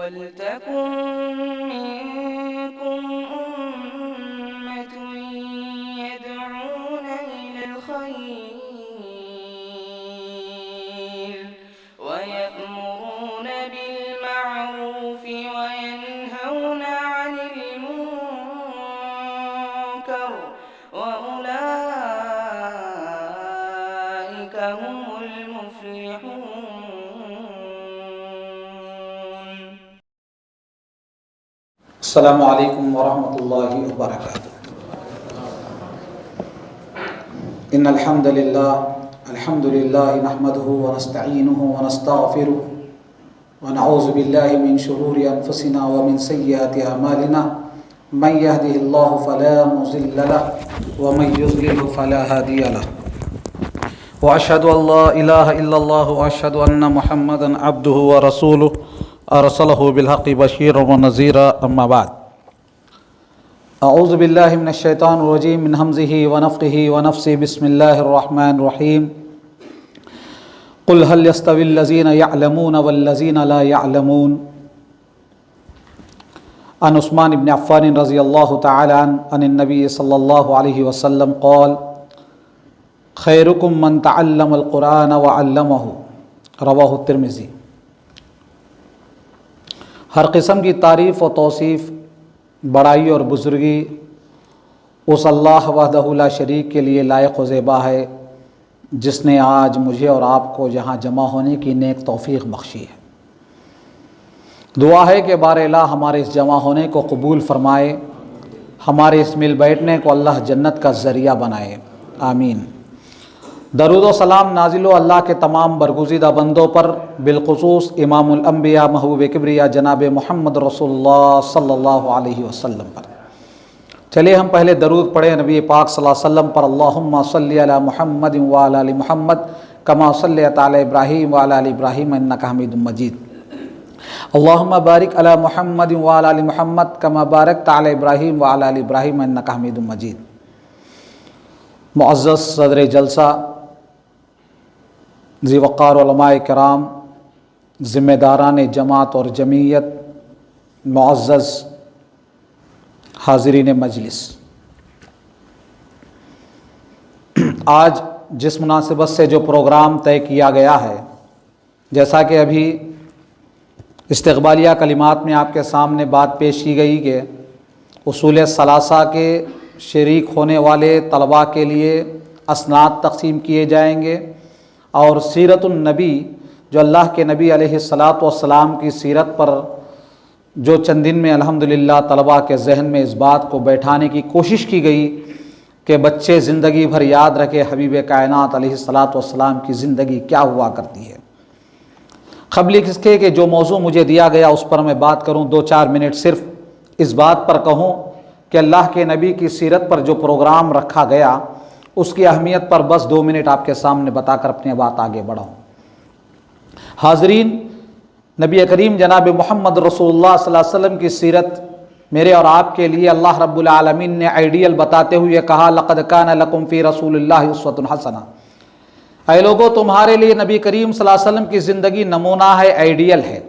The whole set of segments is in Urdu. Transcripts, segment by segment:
وَلْتَكُن مِّنكُمْ أُمَّةٌ يَدْعُونَ إِلَى الْخَيْرِ وَيَأْمُرُونَ بِالْمَعْرُوفِ وَيَنْهَوْنَ عَنِ الْمُنكَرِ وَأُولَٰئِكَ هُمُ الْمُفْلِحُونَ. السلام علیکم ورحمۃ اللہ وبرکاتہ. ان الحمد للہ نحمده ونستعینه ونستغفره ونعوذ باللہ من شرور انفسنا ومن سیئات اعمالنا من يهده الله فلا مضل له ومن يضلل فلا هادي له واشهد ان لا اله الا الله واشهد ان محمدا عبده ورسوله ارسله بالحق بشيرا ونذيرا. اما بعد اعوذ باللہ من الشیطان الرجیم من ہمزہ ونفخہ ونفثہ. بسم اللہ الرحمن الرحیم. قل هل يستوي الذين يعلمون والذين لا يعلمون. عن عثمان بن عفان رضی اللہ تعالی عنہ عن النبی صلی اللہ علیہ وسلم قال خیرکم من تعلم القرآن وعلمہ. رواہ الترمذی. ہر قسم کی تعریف و توصیف، بڑائی اور بزرگی اس اللہ وحدہ لا شریک کے لیے لائق و زیبا ہے جس نے آج مجھے اور آپ کو جہاں جمع ہونے کی نیک توفیق بخشی ہے. دعا ہے کہ بار الہ ہمارے اس جمع ہونے کو قبول فرمائے، ہمارے اس مل بیٹھنے کو اللہ جنت کا ذریعہ بنائے. آمین. درود و سلام نازل ہو اللہ کے تمام برگزیدہ بندوں پر، بالخصوص امام الانبیاء محبوب کبریا جناب محمد رسول اللہ صلی اللہ علیہ وسلم پر. چلیے ہم پہلے درود پڑھیں نبی پاک صلی اللہ علیہ وسلم پر. اللہم صلی علی محمد وعلی آل محمد کما صلیت علی ابراہیم وعلی آل ابراہیم انک حمید مجید. اللہم بارک علی محمد وعلی آل محمد کما بارکت علی ابراہیم وعلی آل ابراہیم انک حمید مجید. معزز صدر جلسہ، ذی وقار علماء کرام، ذمہ داران جماعت اور جمعیت، معزز حاضرین مجلس، آج جس مناسبت سے جو پروگرام طے کیا گیا ہے، جیسا کہ ابھی استقبالیہ کلمات میں آپ کے سامنے بات پیش کی گئی کہ اصول ثلاثہ کے شریک ہونے والے طلباء کے لیے اسناد تقسیم کیے جائیں گے، اور سیرت النبی جو اللہ کے نبی علیہ الصلاۃ والسلام کی سیرت پر جو چند دن میں الحمدللہ طلباء کے ذہن میں اس بات کو بیٹھانے کی کوشش کی گئی کہ بچے زندگی بھر یاد رکھے حبیب کائنات علیہ الصلاۃ والسلام کی زندگی کیا ہوا کرتی ہے. قبل اس کے کہ جو موضوع مجھے دیا گیا اس پر میں بات کروں، 2-4 منٹ صرف اس بات پر کہوں کہ اللہ کے نبی کی سیرت پر جو پروگرام رکھا گیا اس کی اہمیت پر بس 2 منٹ آپ کے سامنے بتا کر اپنی بات آگے بڑھاؤں. حاضرین، نبی کریم جناب محمد رسول اللہ صلی اللہ علیہ وسلم کی سیرت میرے اور آپ کے لیے اللہ رب العالمین نے آئیڈیل بتاتے ہوئے کہا لقد کان لکم فی رسول اللہ اسوۃ حسنہ. اے لوگو، تمہارے لیے نبی کریم صلی اللہ علیہ وسلم کی زندگی نمونہ ہے، آئیڈیل ہے.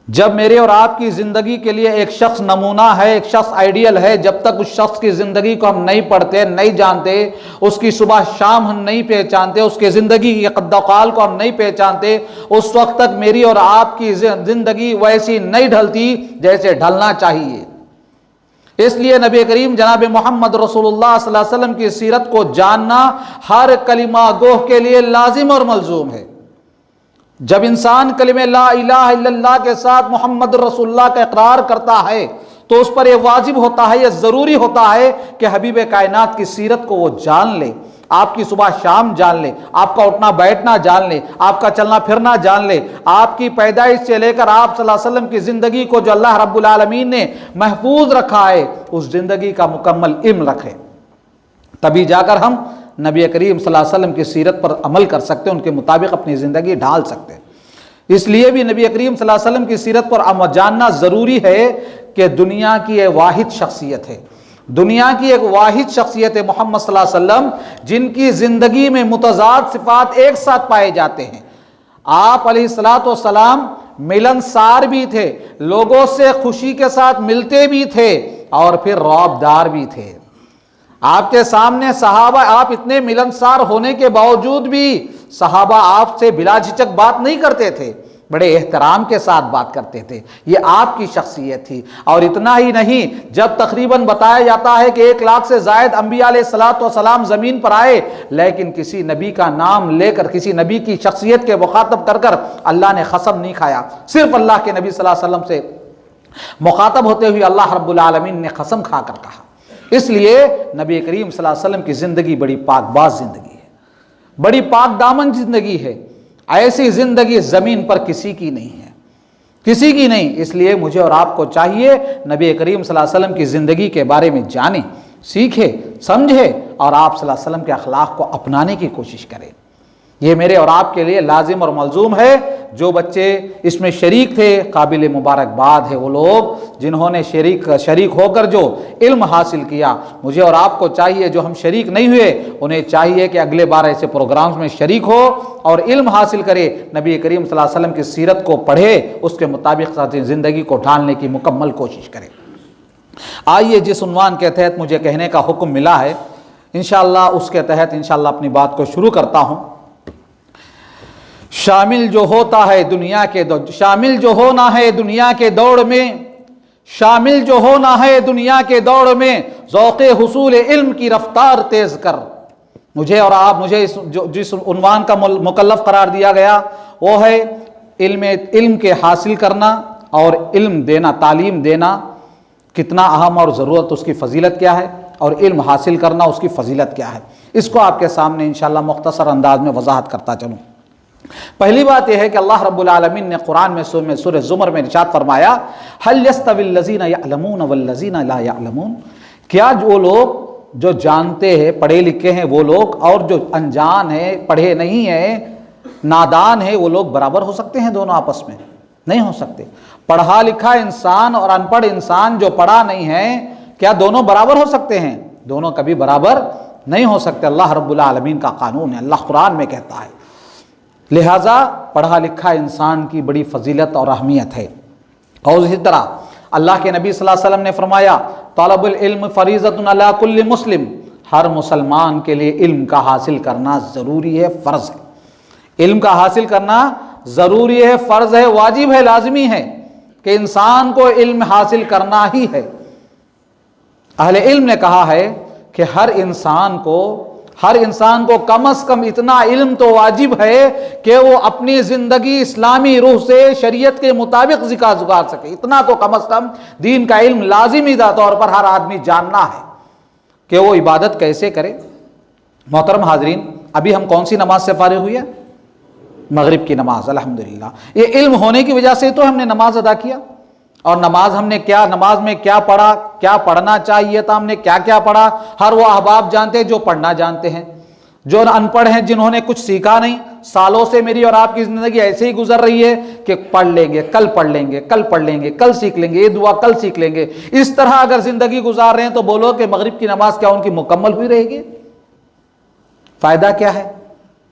جب میرے اور آپ کی زندگی کے لیے ایک شخص نمونہ ہے، ایک شخص آئیڈیل ہے، جب تک اس شخص کی زندگی کو ہم نہیں پڑھتے، نہیں جانتے، اس کی صبح شام ہم نہیں پہچانتے، اس کی زندگی کی قد و قال کو ہم نہیں پہچانتے، اس وقت تک میری اور آپ کی زندگی ویسی نہیں ڈھلتی جیسے ڈھلنا چاہیے. اس لیے نبی کریم جناب محمد رسول اللہ صلی اللہ علیہ وسلم کی سیرت کو جاننا ہر کلمہ گوہ کے لیے لازم اور ملزوم ہے. جب انسان کلمہ لا الہ الا اللہ کے ساتھ محمد رسول اللہ کا اقرار کرتا ہے تو اس پر یہ واجب ہوتا ہے، یہ ضروری ہوتا ہے کہ حبیب کائنات کی سیرت کو وہ جان لے، آپ کی صبح شام جان لے، آپ کا اٹھنا بیٹھنا جان لے، آپ کا چلنا پھرنا جان لے، آپ کی پیدائش سے لے کر آپ صلی اللہ علیہ وسلم کی زندگی کو جو اللہ رب العالمین نے محفوظ رکھا ہے اس زندگی کا مکمل علم رکھے. تبھی جا کر ہم نبی کریم صلی اللہ علیہ وسلم کی سیرت پر عمل کر سکتے ہیں، ان کے مطابق اپنی زندگی ڈھال سکتے ہیں. اس لیے بھی نبی کریم صلی اللہ علیہ وسلم کی سیرت پر جاننا ضروری ہے کہ دنیا کی ایک واحد شخصیت ہے، دنیا کی ایک واحد شخصیت ہے محمد صلی اللہ علیہ وسلم، جن کی زندگی میں متضاد صفات ایک ساتھ پائے جاتے ہیں. آپ علیہ الصلوۃ والسلام ملنسار بھی تھے، لوگوں سے خوشی کے ساتھ ملتے بھی تھے اور پھر رعبدار بھی تھے۔ آپ کے سامنے صحابہ، آپ اتنے ملنسار ہونے کے باوجود بھی صحابہ آپ سے بلا جھجک بات نہیں کرتے تھے، بڑے احترام کے ساتھ بات کرتے تھے۔ یہ آپ کی شخصیت تھی۔ اور اتنا ہی نہیں، جب تقریباً بتایا جاتا ہے کہ 1 لاکھ سے زائد انبیاء علیہ السلام زمین پر آئے، لیکن کسی نبی کا نام لے کر، کسی نبی کی شخصیت کے مخاطب کر اللہ نے قسم نہیں کھایا۔ صرف اللہ کے نبی صلی اللہ علیہ وسلم سے مخاطب ہوتے ہوئے اللہ رب العالمین نے قسم کھا کر کہا۔ اس لیے نبی کریم صلی اللہ علیہ وسلم کی زندگی بڑی پاک باز زندگی ہے، بڑی پاک دامن زندگی ہے۔ ایسی زندگی زمین پر کسی کی نہیں ہے، کسی کی نہیں۔ اس لیے مجھے اور آپ کو چاہیے نبی کریم صلی اللہ علیہ وسلم کی زندگی کے بارے میں جانیں، سیکھیں، سمجھیں اور آپ صلی اللہ علیہ وسلم کے اخلاق کو اپنانے کی کوشش کریں۔ یہ میرے اور آپ کے لیے لازم اور ملزوم ہے۔ جو بچے اس میں شریک تھے، قابل مبارکباد ہے وہ لوگ جنہوں نے شریک ہو کر جو علم حاصل کیا۔ مجھے اور آپ کو چاہیے جو ہم شریک نہیں ہوئے، انہیں چاہیے کہ اگلے بار ایسے پروگرامز میں شریک ہو اور علم حاصل کرے، نبی کریم صلی اللہ علیہ وسلم کی سیرت کو پڑھے، اس کے مطابق زندگی کو ڈھالنے کی مکمل کوشش کرے۔ آئیے جس عنوان کے تحت مجھے کہنے کا حکم ملا ہے، انشاءاللہ اس کے تحت انشاءاللہ اپنی بات کو شروع کرتا ہوں۔ شامل جو ہونا ہے دنیا کے دوڑ میں، شامل جو ہونا ہے دنیا کے دوڑ میں، ذوق حصول علم کی رفتار تیز کر۔ مجھے جس عنوان کا مکلف قرار دیا گیا وہ ہے علم کے حاصل کرنا اور علم دینا، تعلیم دینا کتنا اہم اور ضرورت، اس کی فضیلت کیا ہے، اور علم حاصل کرنا اس کی فضیلت کیا ہے۔ اس کو آپ کے سامنے انشاءاللہ مختصر انداز میں وضاحت کرتا چلوں۔ پہلی بات یہ ہے کہ اللہ رب العالمین نے قرآن میں سورہ زمر میں ارشاد فرمایا، هل يستوي الذين يعلمون والذين لا يعلمون، کیا جو لوگ جو جانتے ہیں، پڑھے لکھے ہیں وہ لوگ، اور جو انجان ہیں، پڑھے نہیں ہیں، نادان ہیں، وہ لوگ برابر ہو سکتے ہیں؟ دونوں آپس میں نہیں ہو سکتے۔ پڑھا لکھا انسان اور ان پڑھ انسان جو پڑھا نہیں ہے، کیا دونوں برابر ہو سکتے ہیں؟ دونوں کبھی برابر نہیں ہو سکتے۔ اللہ رب العالمین کا قانون ہے، اللہ قرآن میں کہتا ہے۔ لہٰذا پڑھا لکھا انسان کی بڑی فضیلت اور اہمیت ہے۔ اور اسی طرح اللہ کے نبی صلی اللہ علیہ وسلم نے فرمایا، طلب العلم فریضۃ علی کل مسلم، ہر مسلمان کے لیے علم کا حاصل کرنا ضروری ہے، فرض ہے۔ علم کا حاصل کرنا ضروری ہے، فرض ہے، واجب ہے، لازمی ہے کہ انسان کو علم حاصل کرنا ہی ہے۔ اہل علم نے کہا ہے کہ ہر انسان کو کم از کم اتنا علم تو واجب ہے کہ وہ اپنی زندگی اسلامی روح سے شریعت کے مطابق گزار سکے۔ اتنا تو کم از کم دین کا علم لازمی طور پر ہر آدمی جاننا ہے کہ وہ عبادت کیسے کرے۔ محترم حاضرین، ابھی ہم کون سی نماز سے فارغ ہوئی ہے؟ مغرب کی نماز، الحمدللہ۔ یہ علم ہونے کی وجہ سے تو ہم نے نماز ادا کیا۔ اور نماز میں کیا پڑھا، کیا پڑھنا چاہیے تھا، ہم نے کیا کیا پڑھا، ہر وہ احباب جانتے ہیں جو پڑھنا جانتے ہیں۔ جو ان پڑھ ہیں، جنہوں نے کچھ سیکھا نہیں، سالوں سے میری اور آپ کی زندگی ایسے ہی گزر رہی ہے کہ پڑھ لیں گے، کل پڑھ لیں گے، کل پڑھ لیں گے، کل سیکھ لیں گے، یہ دعا کل سیکھ لیں گے، اس طرح اگر زندگی گزار رہے ہیں تو بولو کہ مغرب کی نماز کیا ان کی مکمل ہوئی رہے گی؟ فائدہ کیا ہے؟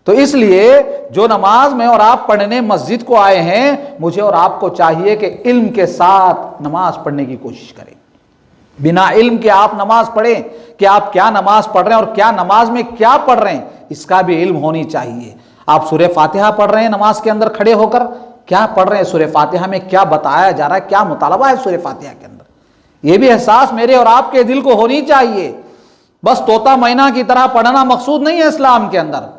تو اس لیے جو نماز میں اور آپ پڑھنے مسجد کو آئے ہیں، مجھے اور آپ کو چاہیے کہ علم کے ساتھ نماز پڑھنے کی کوشش کریں۔ بنا علم کے آپ نماز پڑھیں کہ آپ کیا نماز پڑھ رہے ہیں اور کیا نماز میں کیا پڑھ رہے ہیں، اس کا بھی علم ہونی چاہیے۔ آپ سورہ فاتحہ پڑھ رہے ہیں نماز کے اندر کھڑے ہو کر، کیا پڑھ رہے ہیں؟ سورہ فاتحہ میں کیا بتایا جا رہا ہے، کیا مطالبہ ہے سورہ فاتحہ کے اندر؟ یہ بھی احساس میرے اور آپ کے دل کو ہونی چاہیے۔ بس طوطا مینا کی طرح پڑھنا مقصود نہیں ہے اسلام کے اندر۔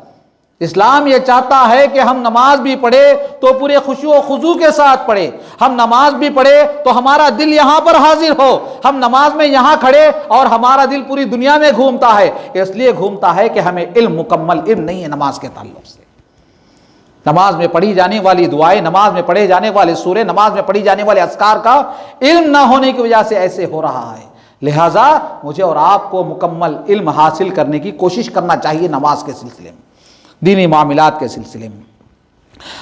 اسلام یہ چاہتا ہے کہ ہم نماز بھی پڑھے تو پورے خشوع و خضوع کے ساتھ پڑھے، ہم نماز بھی پڑھے تو ہمارا دل یہاں پر حاضر ہو، ہم نماز میں یہاں کھڑے اور ہمارا دل پوری دنیا میں گھومتا ہے۔ اس لیے گھومتا ہے کہ ہمیں مکمل علم نہیں ہے نماز کے تعلق سے۔ نماز میں پڑھی جانے والی دعائیں، نماز میں پڑھے جانے والے سورے، نماز میں پڑھی جانے والے اذکار کا علم نہ ہونے کی وجہ سے ایسے ہو رہا ہے۔ لہٰذا مجھے اور آپ کو مکمل علم حاصل کرنے کی کوشش کرنا چاہیے نماز کے سلسلے میں، دینی معاملات کے سلسلے میں۔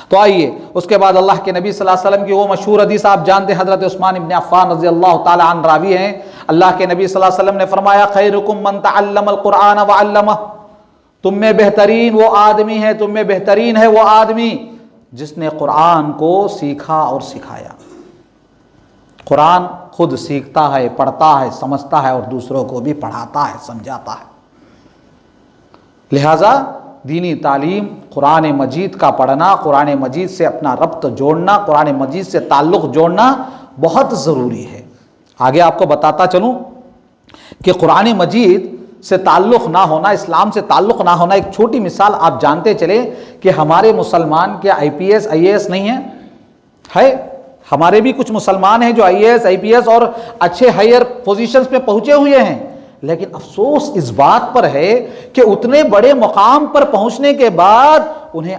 تو آئیے اس کے بعد اللہ کے نبی صلی اللہ علیہ وسلم کی وہ مشہور حدیث آپ جانتے ہیں، حضرت عثمان ابن عفان رضی اللہ تعالی عنہ راوی ہیں۔ اللہ کے نبی صلی اللہ علیہ وسلم نے فرمایا، خیرکم من تعلم القرآن وعلمہ، تم میں بہترین وہ آدمی ہے، تم میں بہترین ہے وہ آدمی جس نے قرآن کو سیکھا اور سکھایا۔ قرآن خود سیکھتا ہے، پڑھتا ہے، سمجھتا ہے اور دوسروں کو بھی پڑھاتا ہے، سمجھاتا ہے۔ لہٰذا دینی تعلیم، قرآن مجید کا پڑھنا، قرآن مجید سے اپنا ربط جوڑنا، قرآن مجید سے تعلق جوڑنا بہت ضروری ہے۔ آگے آپ کو بتاتا چلوں کہ قرآن مجید سے تعلق نہ ہونا، اسلام سے تعلق نہ ہونا، ایک چھوٹی مثال آپ جانتے چلے کہ ہمارے مسلمان کیا آئی P S I A S نہیں ہے؟ ہمارے بھی کچھ مسلمان ہیں جو آئی A S I P S اور اچھے ہائر پوزیشنز پہ پہنچے ہوئے ہیں، لیکن افسوس اس بات پر ہے کہ اتنے بڑے مقام پر پہنچنے کے بعد انہیں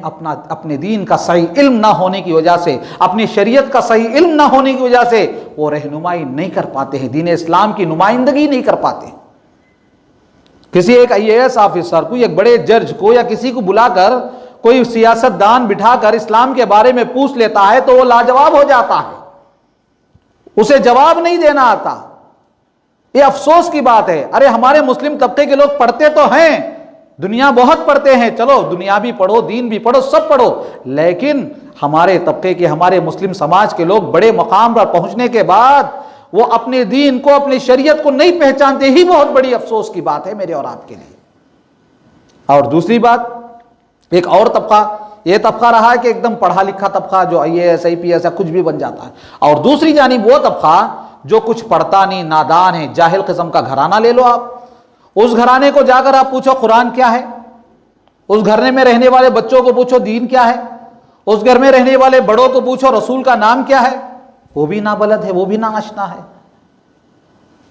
اپنے دین کا صحیح علم نہ ہونے کی وجہ سے، اپنی شریعت کا صحیح علم نہ ہونے کی وجہ سے وہ رہنمائی نہیں کر پاتے ہیں، دین اسلام کی نمائندگی نہیں کر پاتے۔ کسی ایک آئی اے ایس آفیسر کو، ایک بڑے جج کو یا کسی کو بلا کر کوئی سیاست دان بٹھا کر اسلام کے بارے میں پوچھ لیتا ہے تو وہ لاجواب ہو جاتا ہے، اسے جواب نہیں دینا آتا۔ یہ افسوس کی بات ہے۔ ارے ہمارے مسلم طبقے کے لوگ پڑھتے تو ہیں، دنیا بہت پڑھتے ہیں، چلو دنیا بھی پڑھو، دین بھی پڑھو، سب پڑھو، لیکن ہمارے طبقے کے، ہمارے مسلم سماج کے لوگ بڑے مقام پر پہنچنے کے بعد وہ اپنے دین کو، اپنی شریعت کو نہیں پہچانتے، ہی بہت بڑی افسوس کی بات ہے میرے اور آپ کے لیے۔ اور دوسری بات، ایک اور طبقہ، یہ طبقہ رہا ہے کہ ایک دم پڑھا لکھا طبقہ جو آئی A S I P S یا کچھ بھی بن جاتا ہے، اور دوسری جانب وہ طبقہ جو کچھ پڑھتا نہیں، نادان ہے، جاہل قسم کا گھرانہ لے لو آپ، اس گھرانے کو جا کر آپ پوچھو قرآن کیا ہے، اس گھرانے میں رہنے والے بچوں کو پوچھو دین کیا ہے، اس گھر میں رہنے والے بڑوں کو پوچھو رسول کا نام کیا ہے، وہ بھی نابلد ہے، وہ بھی ناآشنا ہے۔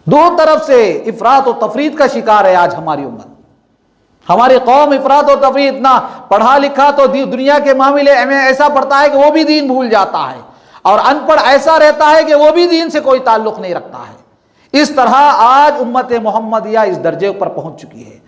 دو طرف سے افراط و تفریط کا شکار ہے آج ہماری امت، ہماری قوم افراط و تفریط، نہ پڑھا لکھا تو دنیا کے معاملے میں ایسا پڑھتا ہے کہ وہ بھی دین بھول جاتا ہے، اور ان پڑھ ایسا رہتا ہے کہ وہ بھی دین سے کوئی تعلق نہیں رکھتا ہے۔ اس طرح آج امت محمدیہ اس درجے پر پہنچ چکی ہے۔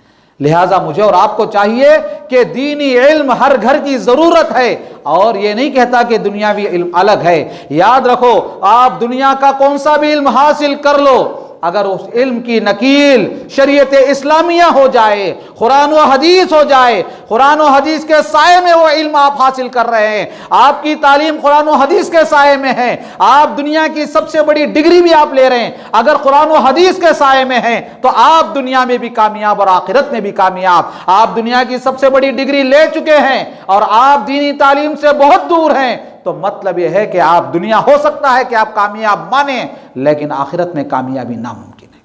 لہٰذا مجھے اور آپ کو چاہیے کہ دینی علم ہر گھر کی ضرورت ہے، اور یہ نہیں کہتا کہ دنیاوی علم الگ ہے۔ یاد رکھو، آپ دنیا کا کون سا بھی علم حاصل کر لو، اگر اس علم کی نکیل شریعت اسلامیہ ہو جائے، قرآن و حدیث ہو جائے، قرآن و حدیث کے سائے میں وہ علم آپ حاصل کر رہے ہیں، آپ کی تعلیم قرآن و حدیث کے سائے میں ہے، آپ دنیا کی سب سے بڑی ڈگری بھی آپ لے رہے ہیں، اگر قرآن و حدیث کے سائے میں ہیں تو آپ دنیا میں بھی کامیاب اور آخرت میں بھی کامیاب۔ آپ دنیا کی سب سے بڑی ڈگری لے چکے ہیں اور آپ دینی تعلیم سے بہت دور ہیں، تو مطلب یہ ہے کہ آپ دنیا ہو سکتا ہے کہ آپ کامیاب مانیں، لیکن آخرت میں کامیابی ناممکن ہے۔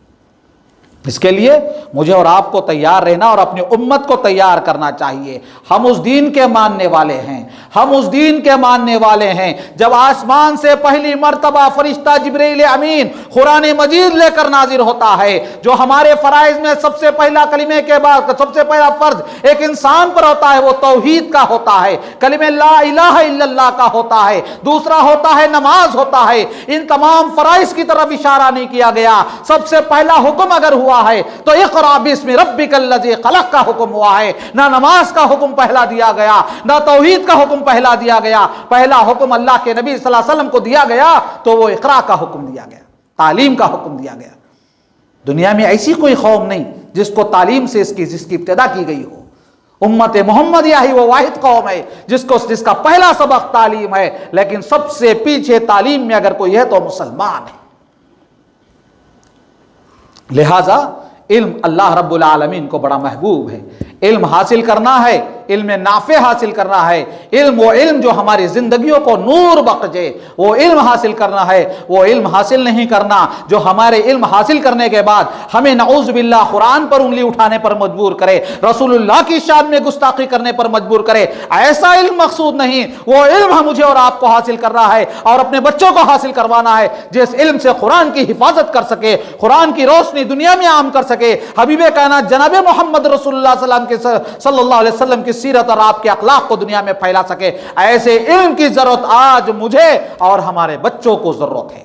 اس کے لیے مجھے اور آپ کو تیار رہنا اور اپنی امت کو تیار کرنا چاہیے۔ ہم اس دین کے ماننے والے ہیں، ہم اس دین کے ماننے والے ہیں۔ جب آسمان سے پہلی مرتبہ فرشتہ جبرائیل امین قرآن مجید لے کر نازل ہوتا ہے، جو ہمارے فرائض میں سب سے پہلا کلمے کے بعد سب سے پہلا فرض ایک انسان پر ہوتا ہے، وہ توحید کا ہوتا ہے، کلمہ لا الہ الا اللہ کا ہوتا ہے، دوسرا ہوتا ہے نماز ہوتا ہے۔ ان تمام فرائض کی طرف اشارہ نہیں کیا گیا۔ سب سے پہلا حکم اگر ہوا ہے تو اقرأ باسم ربک الذی خلق کا حکم ہوا ہے، نہ نماز کا حکم پہلا دیا گیا، نہ توحید کا حکم پہلا دیا گیا۔ پہلا حکم اللہ کے نبی صلی اللہ علیہ وسلم کو دیا گیا تو وہ اقرا کا حکم دیا گیا، تعلیم کا حکم دیا گیا۔ دنیا میں ایسی کوئی قوم نہیں جس کو تعلیم سے جس کی ابتدا کی گئی ہو۔ امت محمدیہ ہی وہ واحد قوم ہے جس کا پہلا سبق تعلیم ہے، لیکن سب سے پیچھے تعلیم میں اگر کوئی ہے تو مسلمان ہے۔ لہذا علم اللہ رب العالمین کو بڑا محبوب ہے۔ علم حاصل کرنا ہے، علم نافع حاصل کرنا ہے، وہ علم جو ہماری زندگیوں کو نور بخشے، وہ علم حاصل کرنا ہے۔ وہ علم حاصل نہیں کرنا جو ہمارے علم حاصل کرنے کے بعد ہمیں نعوذ باللہ قرآن پر انگلی اٹھانے پر مجبور کرے، رسول اللہ کی شان میں گستاخی کرنے پر مجبور کرے، ایسا علم مقصود نہیں۔ وہ علم مجھے اور آپ کو حاصل کرنا ہے اور اپنے بچوں کو حاصل کروانا ہے، جس علم سے قرآن کی حفاظت کر سکے، قرآن کی روشنی دنیا میں عام کر سکے، حبیب کائنات جناب محمد رسول اللہ صلی اللہ علیہ وسلم کی سیرت اور آپ کے اخلاق کو دنیا میں پھیلا سکے۔ ایسے علم کی ضرورت آج مجھے اور ہمارے بچوں کو ضرورت ہے۔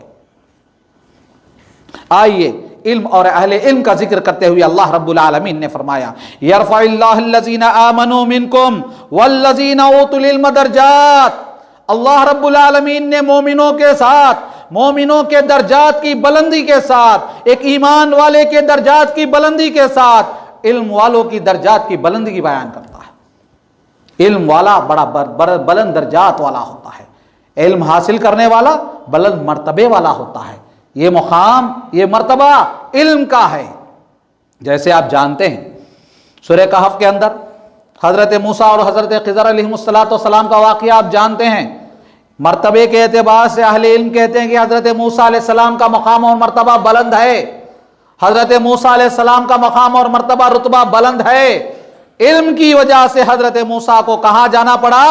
آئیے علم اور اہل علم کا ذکر کرتے ہوئے اللہ رب العالمین نے فرمایا یرفع اللہ الذین آمنوا منکم والذین اوتوا العلم درجات۔ اللہ رب العالمین نے مومنوں کے ساتھ، مومنوں کے درجات کی بلندی کے ساتھ، ایک ایمان والے کے درجات کی بلندی کے ساتھ علم والوں کی درجات کی بلندی کی بیان کرتا ہے۔ علم والا بڑا بلند درجات والا ہوتا ہے، علم حاصل کرنے والا بلند مرتبے والا ہوتا ہے، یہ مقام یہ مرتبہ علم کا ہے۔ جیسے آپ جانتے ہیں سورہ کہف کے اندر حضرت موسیٰ اور حضرت خضر علیہ السلام کا واقعہ آپ جانتے ہیں۔ مرتبے کے اعتبار سے اہل علم کہتے ہیں کہ حضرت موسیٰ علیہ السلام کا مقام اور مرتبہ بلند ہے، حضرت موسیٰ علیہ السلام کا مقام اور مرتبہ رتبہ بلند ہے۔ علم کی وجہ سے حضرت موسیٰ کو کہاں جانا پڑا؟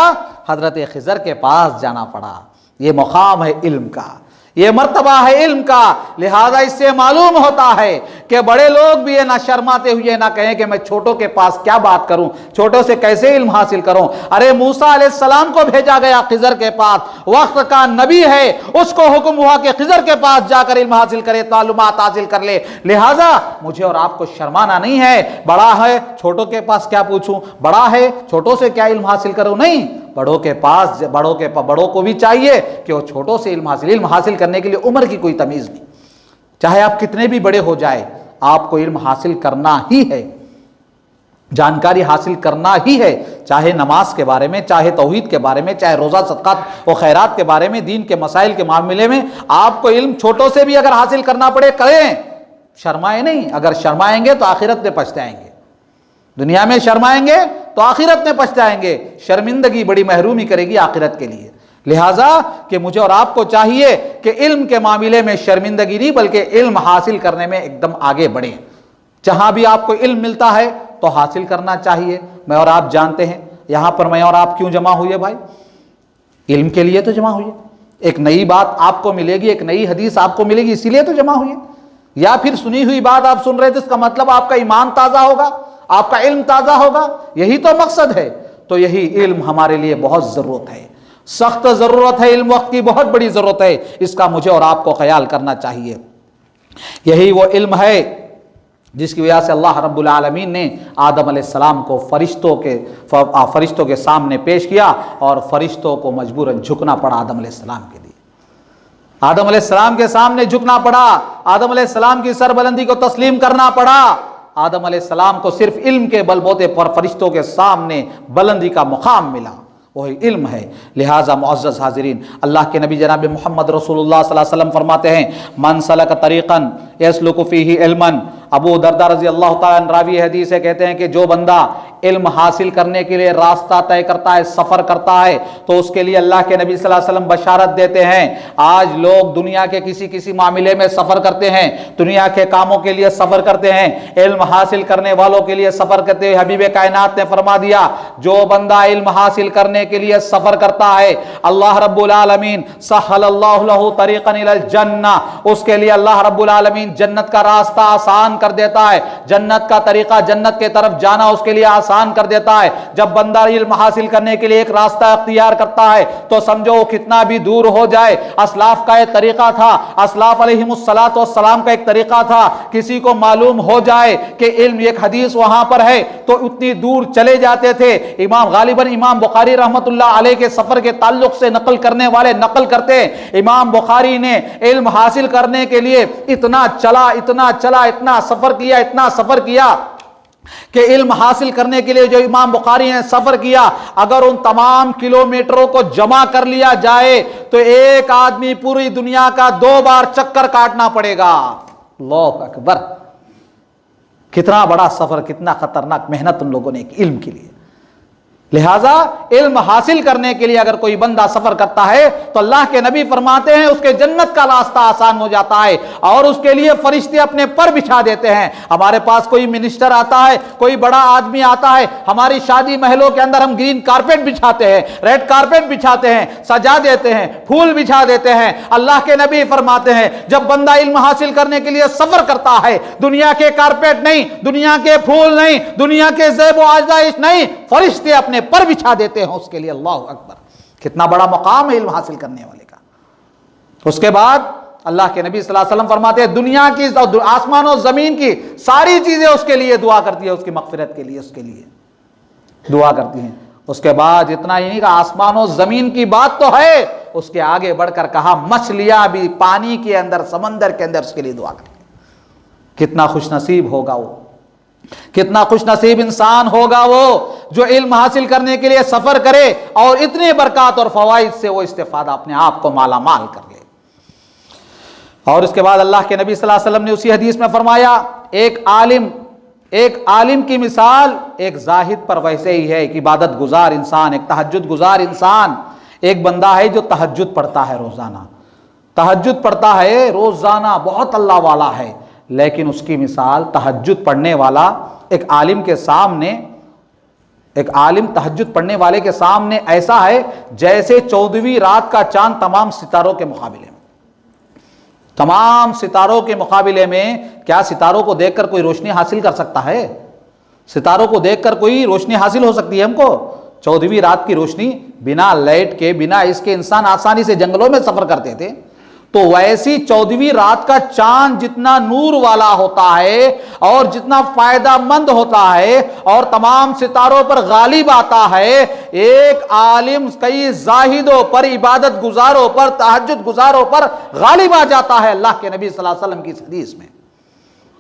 حضرت خضر کے پاس جانا پڑا۔ یہ مقام ہے علم کا، یہ مرتبہ ہے علم کا۔ لہذا اس سے معلوم ہوتا ہے کہ بڑے لوگ بھی نہ شرماتے ہوئے نہ کہیں کہ میں چھوٹوں کے پاس کیا بات کروں، چھوٹوں سے کیسے علم حاصل کروں۔ ارے موسیٰ علیہ السلام کو بھیجا گیا خضر کے پاس، وقت کا نبی ہے، اس کو حکم ہوا کہ خضر کے پاس جا کر علم حاصل کرے، معلومات حاصل کر لے۔ لہذا مجھے اور آپ کو شرمانا نہیں ہے، بڑا ہے چھوٹوں کے پاس کیا پوچھوں، بڑا ہے چھوٹوں سے کیا علم حاصل کروں، نہیں، بڑوں کے پاس بڑوں کو بھی چاہیے کہ وہ چھوٹوں سے علم حاصل کرنے کے لیے عمر کی کوئی تمیز نہیں، چاہے آپ کتنے بھی بڑے ہو جائے، آپ کو علم حاصل کرنا ہی ہے، جانکاری حاصل کرنا ہی ہے، چاہے نماز کے بارے میں، چاہے توحید کے بارے میں، چاہے روزہ صدقات و خیرات کے بارے میں، دین کے مسائل کے معاملے میں آپ کو علم چھوٹوں سے بھی اگر حاصل کرنا پڑے کریں، شرمائیں نہیں۔ اگر شرمائیں گے تو آخرت میں پچھتائیں گے، دنیا میں شرمائیں گے تو آخرت میں پچھتائیں گے، شرمندگی بڑی محرومی کرے گی آخرت کے لیے۔ لہٰذا کہ مجھے اور آپ کو چاہیے کہ علم کے معاملے میں شرمندگی نہیں بلکہ علم حاصل کرنے میں ایک دم آگے بڑھیں۔ جہاں بھی آپ کو علم ملتا ہے تو حاصل کرنا چاہیے۔ میں اور آپ جانتے ہیں یہاں پر میں اور آپ کیوں جمع ہوئے بھائی؟ علم کے لیے تو جمع ہوئے، ایک نئی بات آپ کو ملے گی، ایک نئی حدیث آپ کو ملے گی، اسی لیے تو جمع ہوئے۔ یا پھر سنی ہوئی بات آپ سن رہے تھے، اس کا مطلب آپ کا ایمان تازہ ہوگا، آپ کا علم تازہ ہوگا، یہی تو مقصد ہے۔ تو یہی علم ہمارے لیے بہت ضرورت ہے، سخت ضرورت ہے، علم وقت کی بہت بڑی ضرورت ہے، اس کا مجھے اور آپ کو خیال کرنا چاہیے۔ یہی وہ علم ہے جس کی وجہ سے اللہ رب العالمین نے آدم علیہ السلام کو فرشتوں کے سامنے پیش کیا اور فرشتوں کو مجبوراً جھکنا پڑا آدم علیہ السلام کے لیے، آدم علیہ السلام کے سامنے جھکنا پڑا، آدم علیہ السلام کی سربلندی کو تسلیم کرنا پڑا۔ آدم علیہ السلام کو صرف علم کے بل بوتے پر فرشتوں کے سامنے بلندی کا مقام ملا، وہی علم ہے۔ لہٰذا معزز حاضرین، اللہ کے نبی جناب محمد رسول اللہ صلی اللہ علیہ وسلم فرماتے ہیں من سلک طریقا یسلک فیہ علما، ابو درداء رضی اللہ تعالیٰ عنہ راوی حدیث ہے، کہتے ہیں کہ جو بندہ علم حاصل کرنے کے لیے راستہ طے کرتا ہے، سفر کرتا ہے، تو اس کے لیے اللہ کے نبی صلی اللہ علیہ وسلم بشارت دیتے ہیں۔ آج لوگ دنیا کے کسی معاملے میں سفر کرتے ہیں، دنیا کے کاموں کے لیے سفر کرتے ہیں، علم حاصل کرنے والوں کے لیے سفر کرتے ہیں۔ حبیب کائنات نے فرما دیا جو بندہ علم حاصل کرنے کے لیے سفر کرتا ہے، اللہ رب العالمین سہل اللہ لہ طریقا الی الجنہ، اس کے لیے اللہ رب العالمین جنت کا راستہ آسان کر دیتا ہے، جنت کا طریقہ، جنت کے طرف جانا اس کے لیے آسان کر دیتا ہے۔ جب بندہ علم حاصل کرنے کے لیے ایک راستہ اختیار کرتا ہے تو سمجھو وہ کتنا بھی دور ہو جائے، اسلاف کا ایک طریقہ تھا، اسلاف علیہم السلام کا ایک طریقہ تھا، کسی کو معلوم ہو جائے کہ علم ایک حدیث وہاں پر ہے تو اتنی دور چلے جاتے تھے۔ غالباً امام بخاری رحمۃ اللہ علیہ کے سفر کے تعلق سے نقل کرنے والے نقل کرتے ہیں، امام بخاری نے علم حاصل کرنے کے لیے اتنا سفر کیا کہ علم حاصل کرنے کے لیے جو امام بخاری نے سفر کیا، اگر ان تمام کلومیٹروں کو جمع کر لیا جائے تو ایک آدمی پوری دنیا کا 2 بار چکر کاٹنا پڑے گا۔ اللہ اکبر، کتنا بڑا سفر، کتنا خطرناک محنت ان لوگوں نے علم کے لیے۔ لہٰذا علم حاصل کرنے کے لیے اگر کوئی بندہ سفر کرتا ہے تو اللہ کے نبی فرماتے ہیں اس کے جنت کا راستہ آسان ہو جاتا ہے اور اس کے لیے فرشتے اپنے پر بچھا دیتے ہیں۔ ہمارے پاس کوئی منسٹر آتا ہے، کوئی بڑا آدمی آتا ہے، ہماری شادی محلوں کے اندر ہم گرین کارپیٹ بچھاتے ہیں، ریڈ کارپیٹ بچھاتے ہیں، سجا دیتے ہیں، پھول بچھا دیتے ہیں۔ اللہ کے نبی فرماتے ہیں جب بندہ علم حاصل کرنے کے لیے سفر کرتا ہے، دنیا کے کارپیٹ نہیں، دنیا کے پھول نہیں، دنیا کے زیب و آزائش نہیں، فرشتے اپنے پر بچھا دیتے ہیں اس کے لیے۔ اللہ اکبر، کتنا بڑا مقام ہے علم حاصل کرنے والے کا۔ اس کے بعد اللہ کے نبی صلی اللہ علیہ وسلم فرماتے ہیں دنیا کی، آسمان و زمین کی ساری چیزیں اس کے لیے دعا کرتی ہیں، اس کی مغفرت کے لیے اس کے لیے دعا کرتی ہیں۔ اس کے بعد اتنا ہی نہیں کہ آسمان و زمین کی بات تو ہے، اس کے آگے بڑھ کر کہا مچھلیاں بھی پانی کے اندر، سمندر کے اندر اس کے لیے دعا کرتی ہیں۔ کتنا خوش نصیب ہوگا وہ کتنا خوش نصیب انسان ہوگا وہ جو علم حاصل کرنے کے لیے سفر کرے اور اتنے برکات اور فوائد سے وہ استفادہ اپنے آپ کو مالا مال کر لے۔ اور اس کے بعد اللہ کے نبی صلی اللہ علیہ وسلم نے اسی حدیث میں فرمایا ایک عالم کی مثال ایک زاہد پر ویسے ہی ہے، ایک عبادت گزار انسان، ایک تہجد گزار انسان، ایک بندہ ہے جو تہجد پڑھتا ہے روزانہ، تہجد پڑھتا ہے روزانہ، بہت اللہ والا ہے، لیکن اس کی مثال تہجد پڑھنے والا ایک عالم کے سامنے، ایک عالم تہجد پڑھنے والے کے سامنے ایسا ہے جیسے 14ویں رات کا چاند تمام ستاروں کے مقابلے میں، تمام ستاروں کے مقابلے میں۔ کیا ستاروں کو دیکھ کر کوئی روشنی حاصل کر سکتا ہے؟ ستاروں کو دیکھ کر کوئی روشنی حاصل ہو سکتی ہے ہم کو؟ 14ویں رات کی روشنی بنا لائٹ کے، بنا اس کے انسان آسانی سے جنگلوں میں سفر کرتے تھے، تو ویسی 14ویں رات کا چاند جتنا نور والا ہوتا ہے اور جتنا فائدہ مند ہوتا ہے اور تمام ستاروں پر غالب آتا ہے، ایک عالم کئی زاہدوں پر، عبادت گزاروں پر، تہجد گزاروں پر غالب آ جاتا ہے اللہ کے نبی صلی اللہ علیہ وسلم کی حدیث میں۔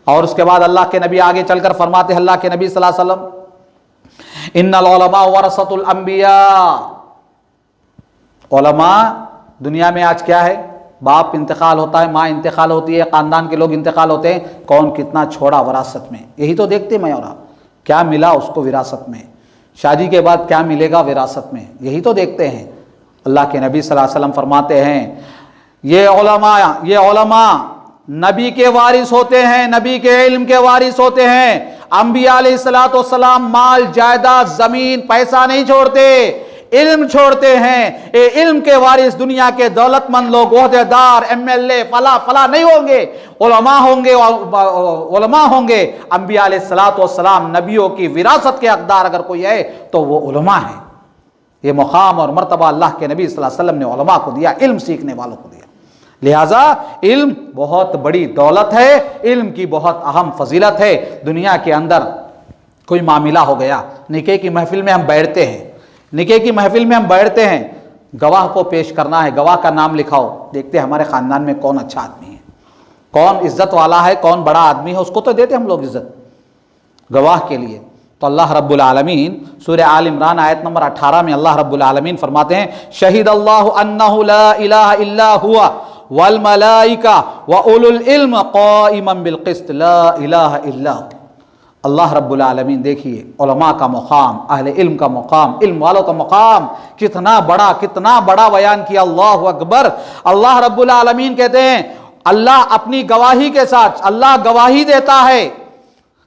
اور اس کے بعد اللہ کے نبی آگے چل کر فرماتے ہیں، اللہ کے نبی صلی اللہ علیہ وسلم، ان العلماء ورثۃ الانبیاء، علماء دنیا میں آج کیا ہے؟ باپ انتقال ہوتا ہے، ماں انتقال ہوتی ہے، خاندان کے لوگ انتقال ہوتے ہیں، کون کتنا چھوڑا وراثت میں، یہی تو دیکھتے میں اور آپ، کیا ملا اس کو وراثت میں، شادی کے بعد کیا ملے گا وراثت میں، یہی تو دیکھتے ہیں۔ اللہ کے نبی صلی اللہ علیہ وسلم فرماتے ہیں یہ علماء نبی کے وارث ہوتے ہیں، نبی کے علم کے وارث ہوتے ہیں۔ انبیاء علیہ الصلوۃ والسلام مال جائیداد زمین پیسہ نہیں چھوڑتے، علم چھوڑتے ہیں۔ علم کے وارث دنیا کے دولت مند لوگ، عہدیدار، MLA، فلاں نہیں ہوں گے، علماء ہوں گے۔ انبیاء علیہ الصلوۃ والسلام نبیوں کی وراثت کے حقدار اگر کوئی ہے تو وہ علماء ہیں۔ یہ مقام اور مرتبہ اللہ کے نبی صلی اللہ علیہ وسلم نے علماء کو دیا، علم سیکھنے والوں کو دیا۔ لہٰذا علم بہت بڑی دولت ہے، علم کی بہت اہم فضیلت ہے۔ دنیا کے اندر کوئی معاملہ ہو گیا، نکاح کی محفل میں ہم بیٹھتے ہیں، گواہ کو پیش کرنا ہے، گواہ کا نام لکھاؤ، دیکھتے ہیں ہمارے خاندان میں کون اچھا آدمی ہے، کون عزت والا ہے، کون بڑا آدمی ہے، اس کو تو دیتے ہم لوگ عزت گواہ کے لیے۔ تو اللہ رب العالمین سورہ آل عمران آیت نمبر 18 میں اللہ رب العالمین فرماتے ہیں، شہید اللہ انہ لا الہ الا ہوا والملائکہ واولو العلم قائما بالقسط لا الہ الا ہوا۔ اللہ رب العالمین دیکھیے علماء کا مقام، اہل علم کا مقام، علم والوں کا مقام کتنا بڑا بیان کیا، اللہ اکبر۔ اللہ رب العالمین کہتے ہیں اللہ اپنی گواہی کے ساتھ، اللہ گواہی دیتا ہے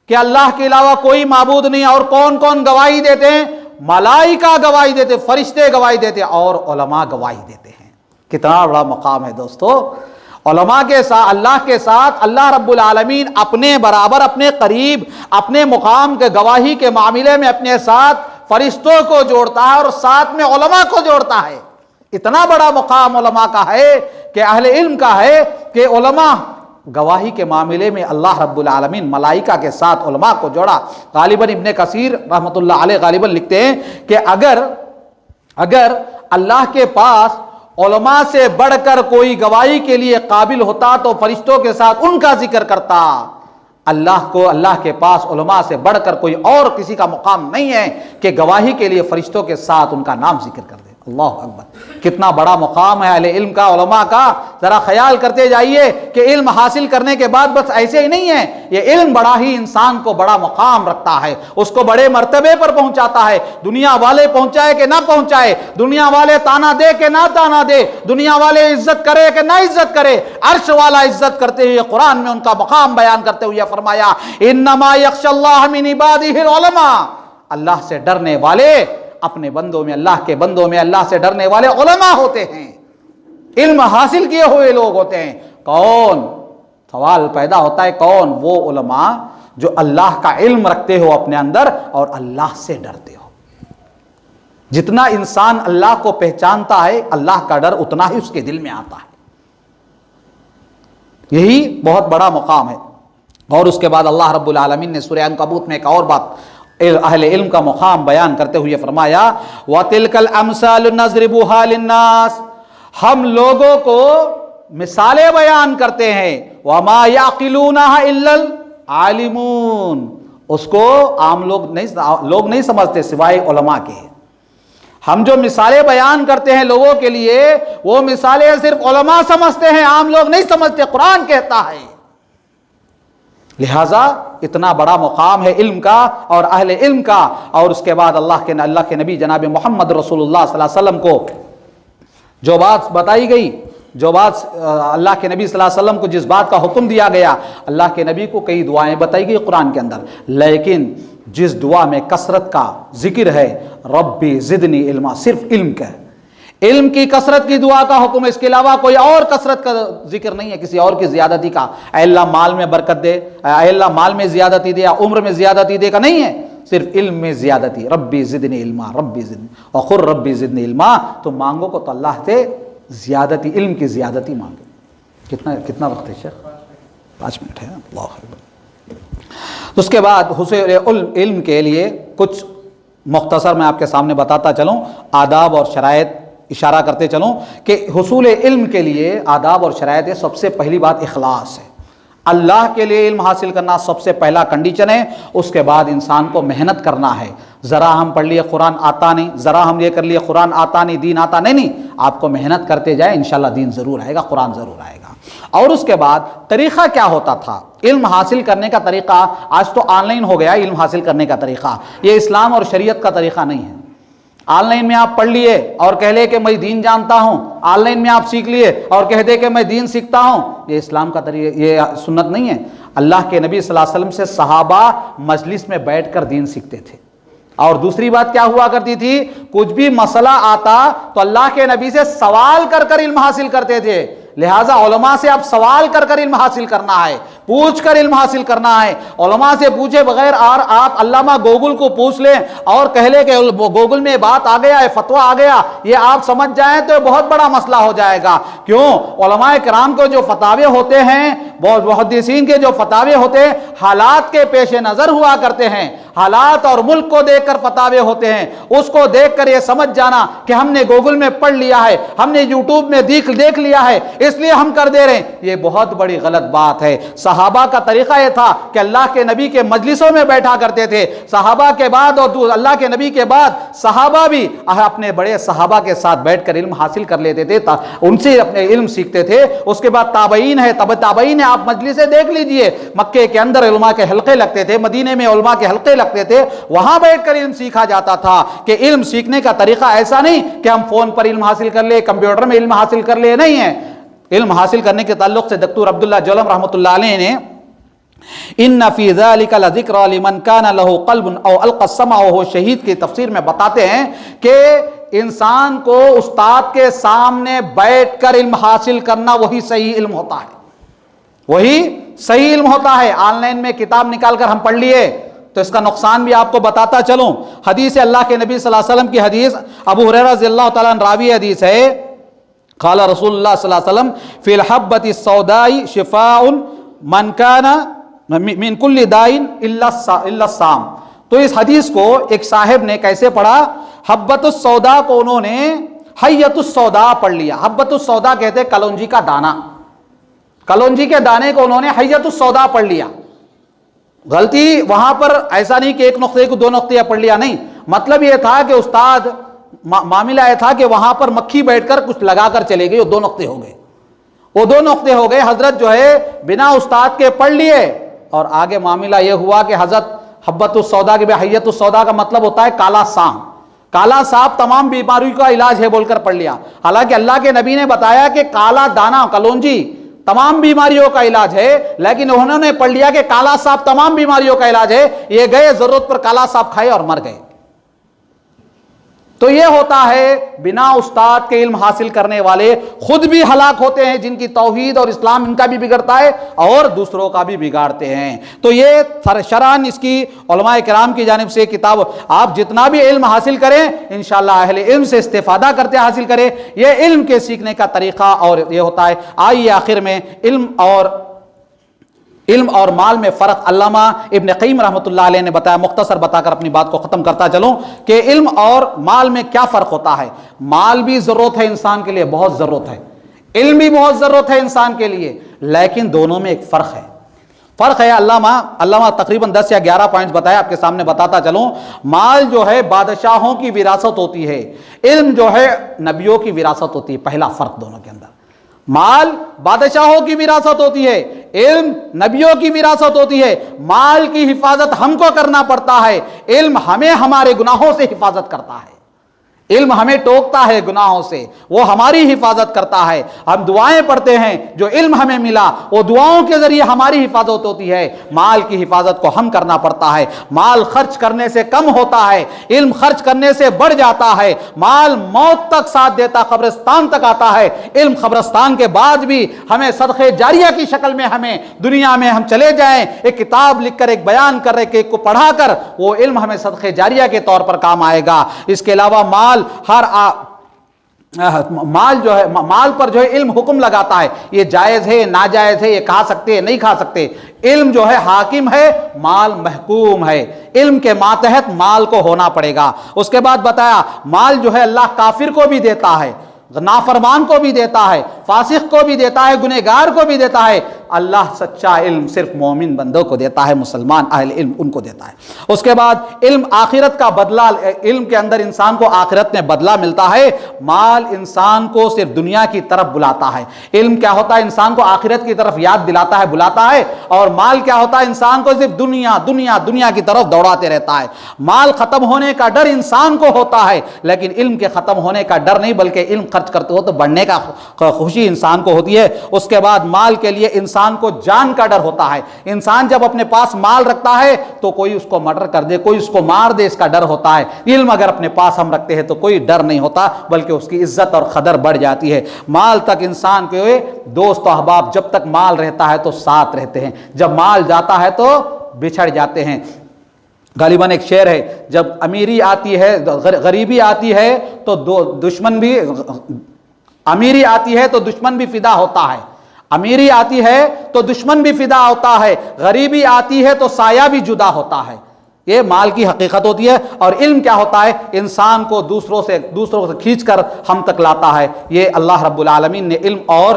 کہ اللہ کے علاوہ کوئی معبود نہیں، اور کون کون گواہی دیتے ہیں؟ ملائکہ گواہی دیتے، فرشتے گواہی دیتے، اور علماء گواہی دیتے ہیں۔ کتنا بڑا مقام ہے دوستو۔ علماء کے ساتھ، اللہ کے ساتھ اللہ رب العالمین اپنے برابر، اپنے قریب، اپنے مقام کے گواہی کے معاملے میں اپنے ساتھ فرشتوں کو جوڑتا ہے اور ساتھ میں علماء کو جوڑتا ہے۔ اتنا بڑا مقام علماء کا ہے کہ اہل علم کا ہے کہ علماء گواہی کے معاملے میں اللہ رب العالمین ملائکہ کے ساتھ علماء کو جوڑا۔ غالباً ابن کثیر رحمۃ اللہ علیہ غالباً لکھتے ہیں کہ اگر اللہ کے پاس علماء سے بڑھ کر کوئی گواہی کے لیے قابل ہوتا تو فرشتوں کے ساتھ ان کا ذکر کرتا۔ اللہ کے پاس علماء سے بڑھ کر کوئی اور کسی کا مقام نہیں ہے کہ گواہی کے لیے فرشتوں کے ساتھ ان کا نام ذکر کر دے۔ اللہ اکبر، کتنا بڑا مقام ہے اہل علم کا، علماء کا۔ ذرا خیال کرتے جائیے کہ علم حاصل کرنے کے بعد بس ایسے ہی نہیں ہے، یہ علم بڑا ہی انسان کو بڑا مقام رکھتا ہے، اس کو بڑے مرتبے پر پہنچاتا ہے۔ دنیا والے پہنچائے کہ نہ پہنچائے، دنیا والے تانا دے کہ نہ تانا دے، دنیا والے عزت کرے کہ نہ عزت کرے، عرش والا عزت کرتے ہوئے قرآن میں ان کا مقام بیان کرتے ہوئے فرمایا انما یخشی اللہ من عبادہ العلماء، اللہ سے ڈرنے والے اپنے بندوں میں، اللہ کے بندوں میں اللہ سے ڈرنے والے علماء ہوتے ہیں، علم حاصل کیے ہوئے لوگ ہوتے ہیں۔ کون؟ سوال پیدا ہوتا ہے، کون؟ وہ علماء جو اللہ کا علم رکھتے ہو اپنے اندر اور اللہ سے ڈرتے ہو۔ جتنا انسان اللہ کو پہچانتا ہے، اللہ کا ڈر اتنا ہی اس کے دل میں آتا ہے۔ یہی بہت بڑا مقام ہے۔ اور اس کے بعد اللہ رب العالمین نے سورہ عنکبوت میں ایک اور بات اہل علم کا مقام بیان کرتے ہوئے فرمایا وَتِلْكَ الْأَمْثَالُ نَضْرِبُهَا لِلنَّاسِ، ہم لوگوں کو مثالیں بیان کرتے ہیں، وَمَا يَعْقِلُونَهَا إِلَّا الْعَالِمُونَ، اس کو عام لوگ نہیں سمجھتے سوائے علماء کے. ہم جو مثالیں بیان کرتے ہیں لوگوں کے لیے وہ مثالیں صرف علماء سمجھتے ہیں, عام لوگ نہیں سمجھتے. قرآن کہتا ہے. لہذا اتنا بڑا مقام ہے علم کا اور اہل علم کا. اور اس کے بعد اللہ کے نبی جناب محمد رسول اللہ صلی اللہ علیہ وسلم کو جو بات بتائی گئی, جو بات اللہ کے نبی صلی اللہ علیہ وسلم کو جس بات کا حکم دیا گیا, اللہ کے نبی کو کئی دعائیں بتائی گئی قرآن کے اندر, لیکن جس دعا میں کثرت کا ذکر ہے ربی زدنی علما, صرف علم کا, علم کی کثرت کی دعا کا حکم ہے. اس کے علاوہ کوئی اور کثرت کا ذکر نہیں ہے کسی اور کی زیادتی کا. اے اللہ مال میں برکت دے, اے اللہ مال میں زیادتی دے, یا عمر میں زیادتی دے کا نہیں ہے, صرف علم میں زیادتی. ربی زدنی علما, ربی زدنی, وقل ربی زدنی علما. تو مانگو کو تو اللہ سے زیادتی, علم کی زیادتی مانگو. کتنا وقت ہے شیخ؟ 5 منٹ ہے. اللہ اکبر. اس کے بعد حصول علم کے لیے کچھ مختصر میں آپ کے سامنے بتاتا چلوں, آداب اور شرائط اشارہ کرتے چلوں کہ حصول علم کے لیے آداب اور شرائط ہے. سب سے پہلی بات اخلاص ہے. اللہ کے لیے علم حاصل کرنا سب سے پہلا کنڈیشن ہے. اس کے بعد انسان کو محنت کرنا ہے. ذرا ہم پڑھ لیے قرآن آتا نہیں, ذرا ہم یہ کر لیے قرآن آتا نہیں, دین آتا نہیں. آپ کو محنت کرتے جائے, انشاءاللہ دین ضرور آئے گا, قرآن ضرور آئے گا. اور اس کے بعد طریقہ کیا ہوتا تھا علم حاصل کرنے کا طریقہ؟ آج تو آن لائن ہو گیا علم حاصل کرنے کا طریقہ. یہ اسلام اور شریعت کا طریقہ نہیں ہے. آن لائن میں آپ پڑھ لیے اور کہہ لے کہ میں دین جانتا ہوں, آن لائن میں آپ سیکھ لیے اور کہہ دے کہ میں دین سیکھتا ہوں. یہ اسلام کا طریقہ, یہ سنت نہیں ہے. اللہ کے نبی صلی اللہ علیہ وسلم سے صحابہ مجلس میں بیٹھ کر دین سیکھتے تھے. اور دوسری بات کیا ہوا کرتی تھی, کچھ بھی مسئلہ آتا تو اللہ کے نبی سے سوال کر کر علم حاصل کرتے تھے. لہٰذا علماء سے آپ سوال کر کر علم حاصل کرنا ہے, پوچھ کر علم حاصل کرنا ہے. علماء سے پوچھے بغیر اور آپ علامہ گوگل کو پوچھ لیں اور کہہ لیں کہ گوگل میں بات آ گیا ہے, فتویٰ آ گیا, یہ آپ سمجھ جائیں تو بہت بڑا مسئلہ ہو جائے گا. کیوں؟ علماء کرام کو جو فتاوے ہوتے ہیں, محدثین کے جو فتاوے ہوتے ہیں, حالات کے پیش نظر ہوا کرتے ہیں. حالات اور ملک کو دیکھ کر فتاوے ہوتے ہیں. اس کو دیکھ کر یہ سمجھ جانا کہ ہم نے گوگل میں پڑھ لیا ہے, ہم نے یوٹیوب میں دیکھ لیا ہے, اس لیے ہم کر دے رہے ہیں, یہ بہت بڑی غلط بات ہے. صحابہ کا طریقہ یہ تھا کہ اللہ کے نبی کے مجلسوں میں بیٹھا کرتے تھے. صحابہ کے بعد اور اللہ کے نبی کے بعد صحابہ بھی اپنے بڑے صحابہ کے ساتھ بیٹھ کر علم حاصل کر لیتے تھے, ان سے اپنے علم سیکھتے تھے. اس کے بعد تابعین ہے, تابعین ہے, آپ مجلسیں دیکھ لیجئے. مکے کے اندر علماء کے حلقے لگتے تھے, مدینے میں علماء کے حلقے لگتے تھے, وہاں بیٹھ کر علم سیکھا جاتا تھا. کہ علم سیکھنے کا طریقہ ایسا نہیں کہ ہم فون پر علم حاصل کر لیں, کمپیوٹر میں علم حاصل کر لیں, نہیں ہے. علم حاصل کرنے کے تعلق سے دکتور عبداللہ جولم رحمۃ اللہ علیہ نے ان فی ذلک لذکر لمن کان لہ قلب او القى السمع وهو شہید کی تفسیر میں بتاتے ہیں کہ انسان کو استاد کے سامنے بیٹھ کر علم حاصل کرنا وہی صحیح علم ہوتا ہے, وہی صحیح علم ہوتا ہے. آن لائن میں کتاب نکال کر ہم پڑھ لیے تو اس کا نقصان بھی آپ کو بتاتا چلوں. حدیث اللہ کے نبی صلی اللہ علیہ وسلم کی حدیث, ابو ہریرہ رضی اللہ تعالیٰ عنہ راوی حدیث ہے, قال رسول اللہ صلی اللہ علیہ وسلم فی الحبۃ السوداء شفاء من کان من کل داء الا السام. تو اس حدیث کو ایک صاحب نے کیسے پڑھا, حبۃ السوداء کو انہوں نے حیۃ السوداء پڑھ لیا. حبۃ السوداء کہتے ہیں کلونجی کا دانہ, کلونجی کے دانے کو انہوں نے حیۃ السوداء پڑھ لیا. غلطی وہاں پر ایسا نہیں کہ ایک نقطے کو 2 نقطے پڑھ لیا, نہیں. مطلب یہ تھا کہ استاد, معاملہ یہ تھا کہ وہاں پر مکھی بیٹھ کر کچھ لگا کر چلے گئی, وہ 2 نقطے ہو گئے, وہ 2 نقطے ہو گئے. حضرت جو ہے بنا استاد کے پڑھ لیے, اور آگے معاملہ یہ ہوا کہ حضرت حبۃ السوداء کے حیۃ السوداء کا مطلب ہوتا ہے کالا سانپ. کالا سانپ تمام بیماریوں کا علاج ہے بول کر پڑھ لیا. حالانکہ اللہ کے نبی نے بتایا کہ کالا دانہ, کلونجی تمام بیماریوں کا علاج ہے, لیکن انہوں نے پڑھ لیا کہ کالا سانپ تمام بیماریوں کا علاج ہے. یہ گئے ضرورت پر کالا سانپ کھائے اور مر گئے. تو یہ ہوتا ہے بنا استاد کے علم حاصل کرنے والے خود بھی ہلاک ہوتے ہیں, جن کی توحید اور اسلام ان کا بھی بگڑتا ہے اور دوسروں کا بھی بگاڑتے ہیں. تو یہ شرعاً اس کی علماء کرام کی جانب سے کتاب, آپ جتنا بھی علم حاصل کریں انشاءاللہ اہل علم سے استفادہ کرتے حاصل کریں. یہ علم کے سیکھنے کا طریقہ اور یہ ہوتا ہے. آئیے آخر میں علم اور مال میں فرق علامہ ابن قیم رحمۃ اللہ علیہ نے بتایا. مختصر بتا کر اپنی بات کو ختم کرتا چلوں کہ علم اور مال میں کیا فرق ہوتا ہے. مال بھی ضرورت ہے انسان کے لیے, بہت ضرورت ہے, علم بھی بہت ضرورت ہے انسان کے لیے, لیکن دونوں میں ایک فرق ہے. فرق ہے علامہ تقریباً 10 یا 11 پوائنٹس بتائے، آپ کے سامنے بتاتا چلوں۔ مال جو ہے بادشاہوں کی وراثت ہوتی ہے، علم جو ہے نبیوں کی وراثت ہوتی ہے، پہلا فرق دونوں کے اندر۔ مال بادشاہوں کی وراثت ہوتی ہے، علم نبیوں کی وراثت ہوتی ہے۔ مال کی حفاظت ہم کو کرنا پڑتا ہے، علم ہمیں ہمارے گناہوں سے حفاظت کرتا ہے۔ علم ہمیں ٹوکتا ہے گناہوں سے، وہ ہماری حفاظت کرتا ہے۔ ہم دعائیں پڑھتے ہیں، جو علم ہمیں ملا وہ دعاؤں کے ذریعے ہماری حفاظت ہوتی ہے۔ مال کی حفاظت کو ہم کرنا پڑتا ہے۔ مال خرچ کرنے سے کم ہوتا ہے، علم خرچ کرنے سے بڑھ جاتا ہے۔ مال موت تک ساتھ دیتا، قبرستان تک آتا ہے، علم قبرستان کے بعد بھی ہمیں صدقے جاریہ کی شکل میں ہمیں دنیا میں ہم چلے جائیں، ایک کتاب لکھ کر، ایک بیان کر کے، ایک کو پڑھا کر، وہ علم ہمیں صدقے جاریہ کے طور پر کام آئے گا۔ اس کے علاوہ مال مال پر جو ہے علم حکم لگاتا ہے، یہ جائز ہے، ناجائز ہے، یہ کھا سکتے ہیں، نہیں کھا سکتے۔ علم جو ہے حاکم ہے، مال محکوم ہے، علم کے ماتحت مال کو ہونا پڑے گا۔ اس کے بعد بتایا مال جو ہے اللہ کافر کو بھی دیتا ہے، نافرمان کو بھی دیتا ہے، فاسق کو بھی دیتا ہے، گنہگار کو بھی دیتا ہے۔ اللہ سچا علم صرف مومن بندوں کو دیتا ہے، مسلمان اہل علم ان کو دیتا ہے۔ اس کے بعد علم آخرت کا بدلہ، علم کے اندر انسان کو آخرت میں بدلہ ملتا ہے۔ مال انسان کو صرف دنیا کی طرف بلاتا ہے۔ علم کیا ہوتا ہے؟ انسان کو آخرت کی طرف یاد دلاتا ہے، بلاتا ہے۔ اور مال کیا ہوتا ہے؟ انسان کو صرف دنیا دنیا دنیا کی طرف دوڑاتے رہتا ہے۔ مال ختم ہونے کا ڈر انسان کو ہوتا ہے، لیکن علم کے ختم ہونے کا ڈر نہیں، بلکہ علم خرچ کرتے ہو تو بڑھنے کا خوشی انسان کو ہوتی ہے۔ اس کے بعد مال کے لیے انسان کو جان کا ڈر ہوتا ہے۔ انسان جب اپنے پاس مال رکھتا ہے تو کوئی اس کو مرڈر کر دے، کوئی اس کو مار دے، اس کا ڈر ہوتا ہے۔ علم اگر اپنے پاس ہم رکھتے ہیں تو کوئی ڈر نہیں ہوتا، بلکہ اس کی عزت اور قدر بڑھ جاتی ہے۔ مال تک انسان کے دوست و احباب جب تک مال رہتا ہے تو ساتھ رہتے ہیں، جب مال جاتا ہے تو بچھڑ جاتے ہیں۔ غالباً ایک شعر ہے، جب امیری آتی ہے، غریبی آتی ہے تو دشمن بھی، امیری آتی ہے تو دشمن بھی فدا ہوتا ہے، امیری آتی ہے تو دشمن بھی فدا ہوتا ہے، غریبی آتی ہے تو سایہ بھی جدا ہوتا ہے۔ یہ مال کی حقیقت ہوتی ہے۔ اور علم کیا ہوتا ہے؟ انسان کو دوسروں سے کھینچ کر ہم تک لاتا ہے۔ یہ اللہ رب العالمین نے علم اور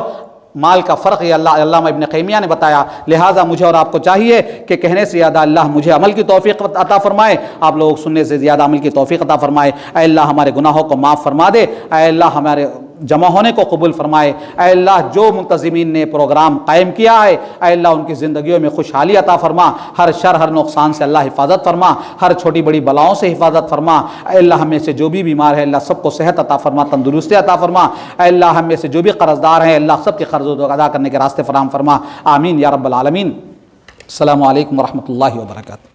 مال کا فرق یہ علامہ ابن قیمیہ نے بتایا۔ لہٰذا مجھے اور آپ کو چاہیے کہ کہنے سے زیادہ اللہ مجھے عمل کی توفیق عطا فرمائے، آپ لوگ سننے سے زیادہ عمل کی توفیق عطا فرمائے۔ اے اللہ ہمارے گناہوں کو معاف فرما دے، اے اللہ ہمارے جمع ہونے کو قبول فرمائے، اے اللہ جو منتظمین نے پروگرام قائم کیا ہے اے اللہ ان کی زندگیوں میں خوشحالی عطا فرما، ہر شر ہر نقصان سے اللہ حفاظت فرما، ہر چھوٹی بڑی بلاؤں سے حفاظت فرما۔ اے اللہ ہم میں سے جو بھی بیمار ہے اللہ سب کو صحت عطا فرما، تندرستی عطا فرما۔ اے اللہ ہم میں سے جو بھی قرض دار ہیں اللہ سب کے قرض ادا کرنے کے راستے فراہم فرما، آمین یا رب العالمین۔ السلام علیکم ورحمۃ اللہ وبرکاتہ۔